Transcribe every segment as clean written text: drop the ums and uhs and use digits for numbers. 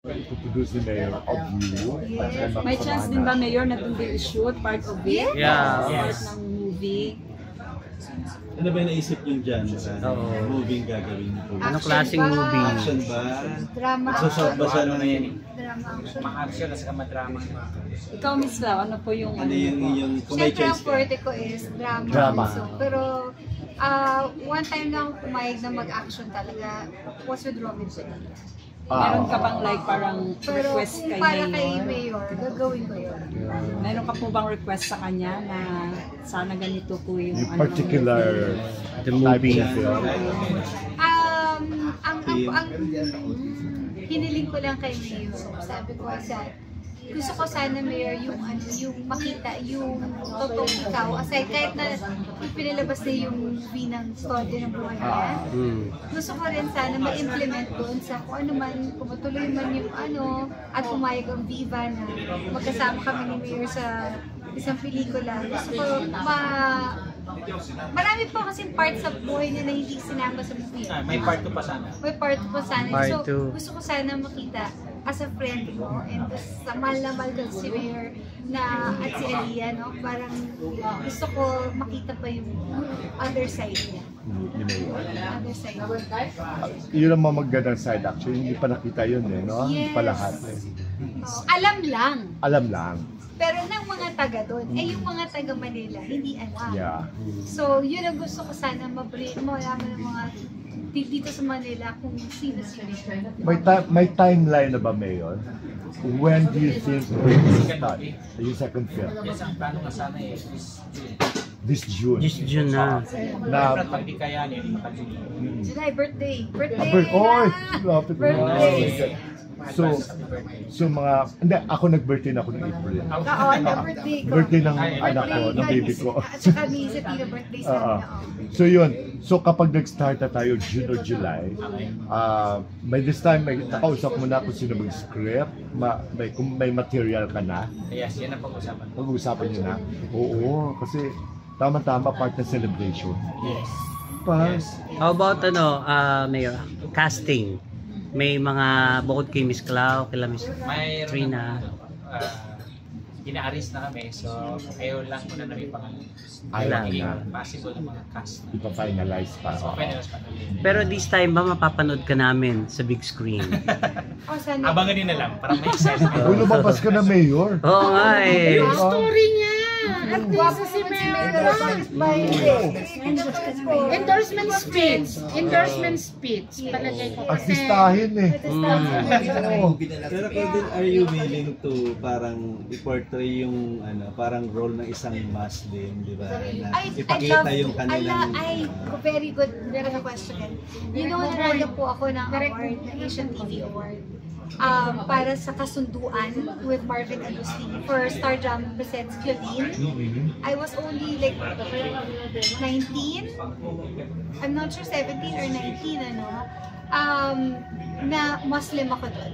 Ipoproduce ni Mayor of You. Yes. May chance din ba, Mayor, na doon din i-shoot part of it? Yeah. Part ng movie? Ano ba naisip yung dyan? Movie gagawin po? Anong klaseng movie? Action ba? Drama. Susot ba siya ng Drama action. Ma-action na saka madrama. Ikaw, Miss Lau, ano po yung... Ano yung kung may Siyempre ang chance ka? forte ko is drama. Drama. So, pero one time lang ako pumayag na mag-action talaga was with Robin Padilla. Meron ka bang like parang Pero request kung kay para kay Mayor? Mayor, gagawin ko yun. Meron ka po bang request sa kanya na sana ganito po yung... Yung particular The movie. type of film. Ang hiniling ko lang kay Mayor, sabi ko gusto ko sana Mayor yung makita yung totoong ikaw. Aside kahit na pinalabas na yung movie ng story ng buhay niya, gusto ko rin sana ma-implement doon sa kung ano man, kung matuloy man yung at pumayag ang Viva na magkasama kami ni Mayor sa isang pelikula. Gusto ko marami pa kasing part sa buhay niya na hindi sinama sa movie. May part 2 pa sana. May part pa sana. Part So, two. gusto ko sana makita as a friend mo and sa mahal na mahal ko si Mayor na at si Aliyah, no? Parang gusto ko makita pa yung other side niya. Ni Mayor. Other side. Yun ang mga magandang side actually. Hindi pa nakita yun eh, no? Hindi pa lahat eh. Alam lang. Alam lang. Pero ng mga taga doon, yung mga taga Manila, hindi alam. Yeah. So, yun ang gusto ko sana malaman ng mga dito sa Manila kung sino-sino. May timeline na ba, Mayor? When do you think we're going to start? Yung second film? Yes, ang plano nga sana is This June. Just June na. Dapat pag di kayanin, maka-June. July, birthday. Birthday! Oy! na! Lapit na. Birthday! So mga, hindi, ako nag-birthday na ako ng April. Oo, na birthday ko. Birthday ng anak ko, ng baby ko. At saka ni sa Tino birthday sa So yun, so kapag nag-start na tayo June or July, by this time, may nakausap mo na kung sino mag-script, kung may material ka na, Yes, yan ang pag-usapan. pag-uusapan nyo na. Oo, kasi tama-tama part ng celebration. Yes. Yes. How about Mayor, casting? May mga bukod kay Miss Clau, kila Miss Mayroon Trina. Ina-arrange na kami, so kayo lang muna na may pangalan. Alam Magiging na. possible ng mga cast. Ipa-finalize pa. So, finalize pa namin. Pero this time ba mapapanood ka namin sa big screen? Oh, sana. Abangan din na lang, para may excitement. Uy, lumabas ka na, Mayor. Oo nga eh. Yung story niya. At Guwapo least si naman si Mayor. Mayor. Bakit ba hindi? Endorsement speech. Endorsement speech. Palagay ko kasi. Artistahin eh. Oo. Pero Cordel, are you willing to parang i-portray yung parang role ng isang Muslim, di ba? Na ipakita yung kanilang... Very good. Very good question. You know, nanalo po ako ng award, ng Asian TV Award. Para sa kasunduan with Marvin Agustin for Star Drama Presents Claudine. I was only like 19? I'm not sure, 17 or 19, na Muslim ako doon.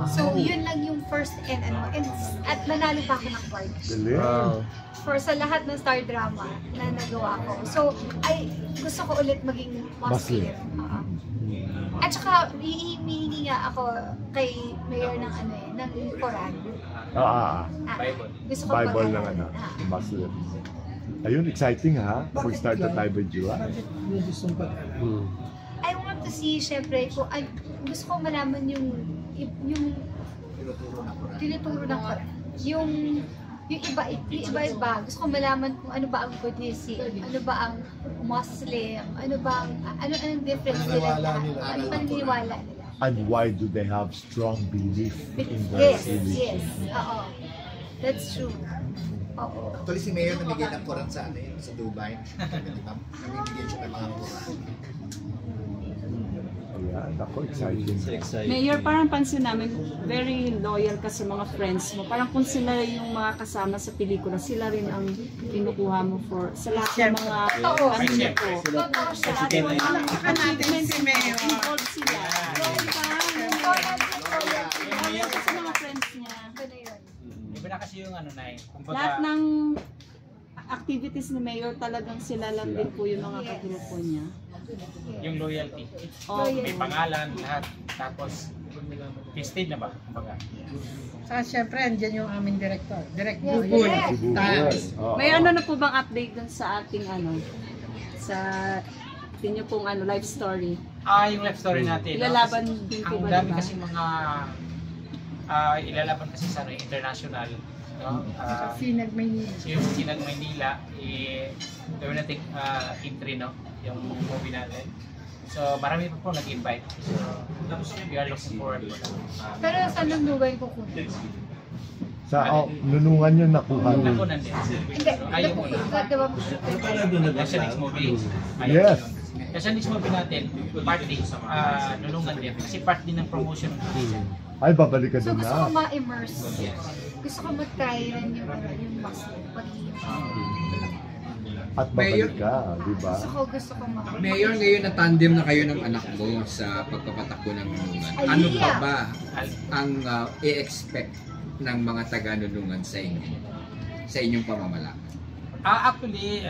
So, yun lang yung first at nanalo pa ako ng award. Galing. For sa lahat ng Star Drama na nagawa ko. So, gusto ko ulit maging Muslim. At saka, hihingi nga ako kay Mayor ng ng Quran. Bible. Gusto ko Bible ng pag- Muslim. Ayun, exciting ha. Mag-start na tayo by July. I want to see, syempre, gusto ko malaman yung tinuturo ng Quran. Yung iba-iba, gusto ko malaman kung ano ba ang Buddhism, ano ba ang Muslim, anong difference nila lahat, ano ba naniniwala nila. And why do they have strong belief in their Yes, religion? oo. That's true. Oo. Actually, si Mayor namigay ng Quran sa sa Dubai. Di ba? Namimigay siya ng mga Quran. Ayan, ako, exciting. Mayor, parang pansin namin, very loyal ka sa mga friends mo. Parang kung sila yung mga kasama sa pelikula, sila rin ang kinukuha mo sa lahat ng mga Totoo. niyo po. Totoo siya. Baka natin si Mayor. Involved sila. Loyal ka sa mga friends niya. Iba na kasi yung Lahat ng activities ni Mayor, talagang sila lang din po yung mga kagrupo niya. yung loyalty. Oh, May pangalan, lahat. Tapos, Pisted na ba? Kumbaga. Saka syempre, andyan yung aming director. Direct Yes, Bubul. yes. Tapos, May ano na po bang update dun sa ating sa inyo pong live story? Yung life story natin. Ilalaban no? din po Ang ba, dami diba? kasi mga ilalaban kasi sa international. No? Sinag Maynila. Yung Sinag Maynila, gawin natin entry, no? Yung movie natin. So, marami pa po nag-invite. So, we are looking forward to that. Pero saan ang lugay ko kunin? Sa nunungan yun nakuha. Nakunan din. Hindi, Ayaw mo na. diba? Para doon na Sa next movie. Yes. Kasi next movie natin, partly, nunungan din. Kasi part din ng promotion. Ay, babalik ka So doon gusto ko na. ma-immerse. Gusto ko mag-try rin yung pag-iip. At babalik ka, di ba? Gusto ko ma-immerse. Mayor, ngayon na tandem na kayo ng anak mo sa pagpapatakbo ng nunungan. Ano pa ba ang i-expect ng mga taga-nunungan sa inyo? Sa inyong pamamalakad? Actually,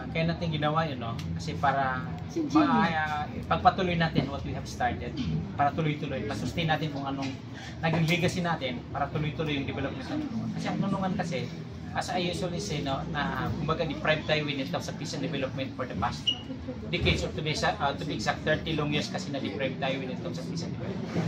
kaya natin ginawa yun, no? Kasi para pagpatuloy natin what we have started, para tuloy-tuloy, pasustain natin kung anong naging legacy natin, para tuloy-tuloy yung development ng nunungan. Kasi ang nunungan kasi, as I usually say, no, na kumbaga deprived tayo when it comes to peace and development for the past decades, or to be exact 30 long years kasi na-deprived tayo when it comes to peace and development.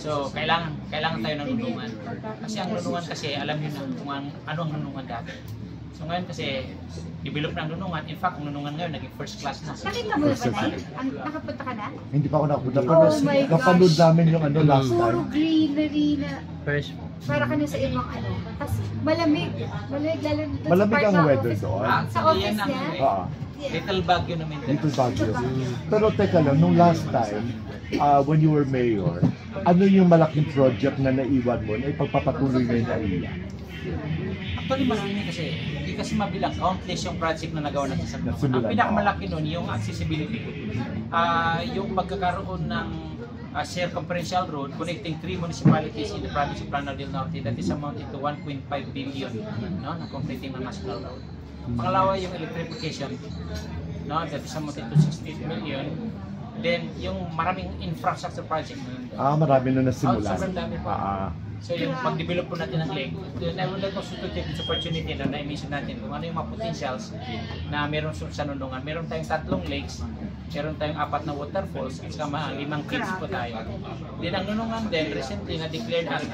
So, kailangan tayo ng nunungan. Kasi ang nunungan kasi, alam niyo na kung ano ang nunungan dati. So ngayon kasi, develop ng nunungan. In fact, ang nunungan ngayon naging first class na. Nakita mo na ba na? Nakapunta ka na? Hindi pa ako nakapunta. Oh Pero my gosh. napanood namin yung last Puro time. greenery na First, para ka na sa ibang Tapos malamig. Malamig lalo dun sa Malamig part ang ng weather office. doon. Sa office niya? Little Baguio naman din. Little Baguio. Pero teka lang, nung last time, when you were mayor, ano yung malaking project na naiwan mo na ipagpapatuloy na yung NAIA? Actually, marami kasi. Hindi kasi mabilang. Countless yung project na nagawa natin sa Bulacan. Ang pinakamalaki nun, yung accessibility. Yung pagkakaroon ng circumferential road connecting 3 municipalities in the province of Lanao del Norte that is amounted to 1.5 billion, no, na completing ng national road. Pangalawa, yung electrification, no, that is amounted to 68 million. Then, yung maraming infrastructure project. Marami na nasimula. Sobrang dami pa. So yung pag-develop po natin ng lake, I would like also to take this opportunity na na-mention natin kung ano yung mga potentials na meron sa nunungan. Meron tayong 3 lakes, meron tayong 4 na waterfalls, at saka 5 caves po tayo. Then ang nunungan din, recently na-declared as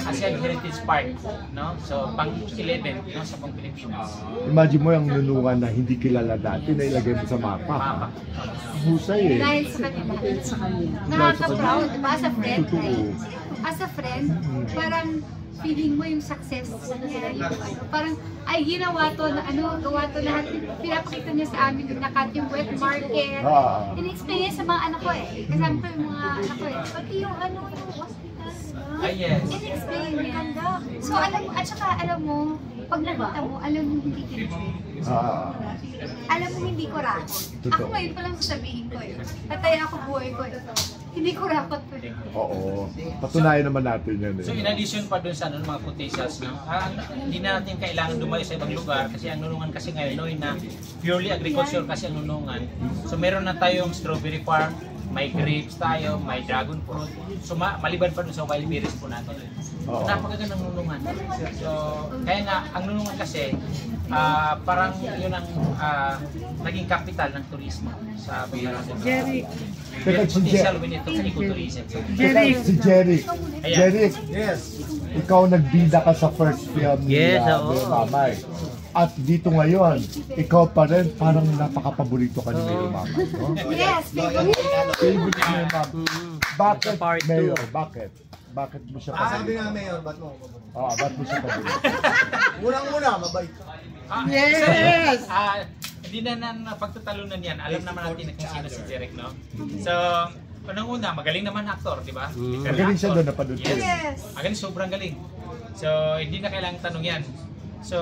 ASEAN Heritage Park, no? So pang-11 no? Sa pang Pilipinas. Imagine mo yung nunungan na hindi kilala dati na ilagay mo sa mapa. Husay eh. Dahil sa kanila. Nakaka-proud, diba? As a friend, right? As a friend, parang feeling mo yung success niya, yung parang ay ginawa to na gawa to lahat, pinapakita niya sa amin yung nakat yung wet market, in-explain niya sa mga anak ko kasama ko yung mga anak ko pati yung yung hospital, yes. in-explain niya. So at saka alam mo, pag nakita mo, alam mo hindi alam mo hindi ko rakot. Ako ngayon pa lang sasabihin ko tatay ako buhay ko hindi ko rakot po. Oo. Patunayan naman natin yan eh. So in addition pa dun sa mga potentials, no? Hindi na natin kailangan dumayo sa ibang lugar kasi ang nunungan kasi ngayon na purely agriculture kasi ang nunungan. So meron na tayong strawberry farm, may grapes tayo, may dragon fruit. So maliban pa dun sa wild berries po natin. So napakagandang nunungan. So kaya nga ang nunungan kasi parang yun ang naging capital ng turismo sa Bihara. Jerry. Potential when ito sa ecotourism. Si Jerry. Jerry, yes. Ikaw nagbida ka sa first film ni Mamay. At dito ngayon, ikaw pa rin parang napaka-paborito ka ni Mayor Mamay. No? Yes, favorite ni Mamay. Bakit, Mayor? Bakit? Bakit mo siya paborito? Sabi nga, Mayor, ba't mo? Ba't mo siya paborito? Unang-una, mabait. Yes! Hindi na pagtatalunan yan. Alam naman natin kung sino si Jeric, no? So, unang-una, magaling naman actor, di ba? Magaling siya doon, napanood ko. Yes! Magaling, sobrang galing. So, hindi na kailangang tanong yan. So,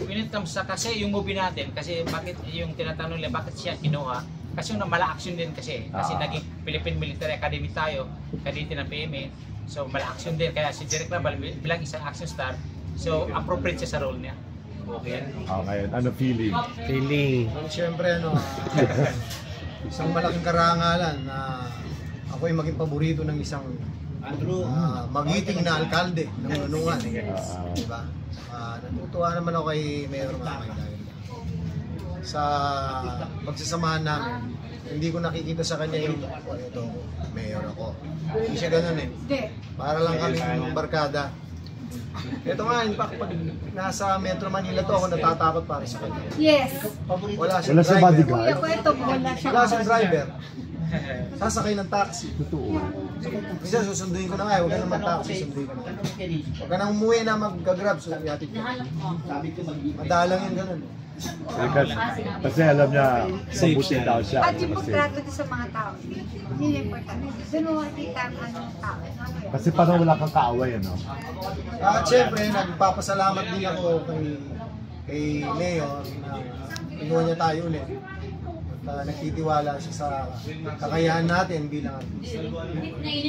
when it comes sa kasi yung movie natin, kasi bakit yung tinatanong nila, bakit siya kinuha? Kasi yung mala-action din kasi. Kasi naging Philippine Military Academy tayo, kaditi ng PMA. So, mala-action din. Kaya si Jeric Labal bilang isang action star, so appropriate siya sa role niya. Okay. Ngayon, ano feeling? Feeling. Siyempre, isang malaking karangalan na ako ay maging paborito ng isang magiting na alkalde ng Unungan. Diba? Natutuwa naman ako kay Mayor Mamay dahil sa pagsasamahan namin, hindi ko nakikita sa kanya yung ito, mayor ako. Hindi siya ganun eh. Para lang kami ng barkada. Ito nga, in fact, pag nasa Metro Manila to, ako natatakot para sa kanya. Yes. Wala siyang Wala sa driver. bodyguard. Kuya ko ito, Wala siyang driver. Sasakay ng taxi. Totoo. Isa, susunduin ko na nga, huwag ka na mag-taxi, sunduin ko na. Huwag ka nang umuwi na mag-grab, so yatid ko. Madalang yung ganun. Kasi alam niya, mabuti daw siya. At yung pagtrato din sa mga tao, yun yung importante. Doon mo makikita ang anong tao. Kasi parang wala kang kaaway, ano? At syempre, nagpapasalamat din ako kay Leo na kinuha niya tayo ulit. At nagtitiwala siya sa kakayahan natin bilang artista.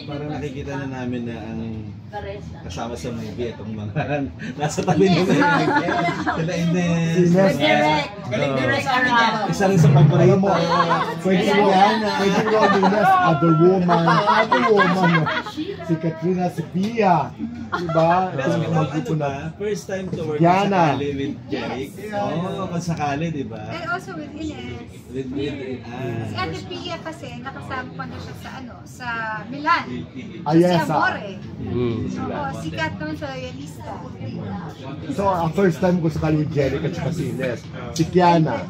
Parang nakikita na namin na ang kasama sa movie itong mga nasa tabi nila. Sila Ines. Isa rin sa paborito. Pwede mo Ines, Other Woman. Si Katrina, si Pia. Diba? First time to work Diana. sakali with Jeric. Oo, kung sakali, diba? And also with Ines. Si Ate Pia kasi nakasama pa na siya sa sa Milan. Ah, yes, Si Amore. Oo, sikat naman sa Loyalista. So, ang first time ko sakali with Jeric at saka si Ines. Si Kiana.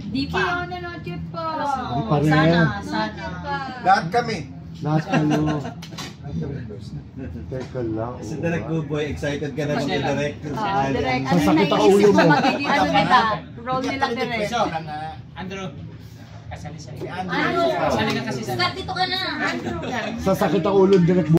Di pa. Kiana, not yet pa. Di pa rin. Not yet pa. Lahat kami. Lahat kayo. Teka lang. Si Direk Buboy, excited ka na mag-direct sa sakali. Direct, ano Sasakit ang naisip ulo mo mo. magiging ano nila? Role nila direct. Andrew, kasali-sali. Andrew. Kasali ka kasi sa... Start dito ka na. Andrew. Sasakit ang ulo direct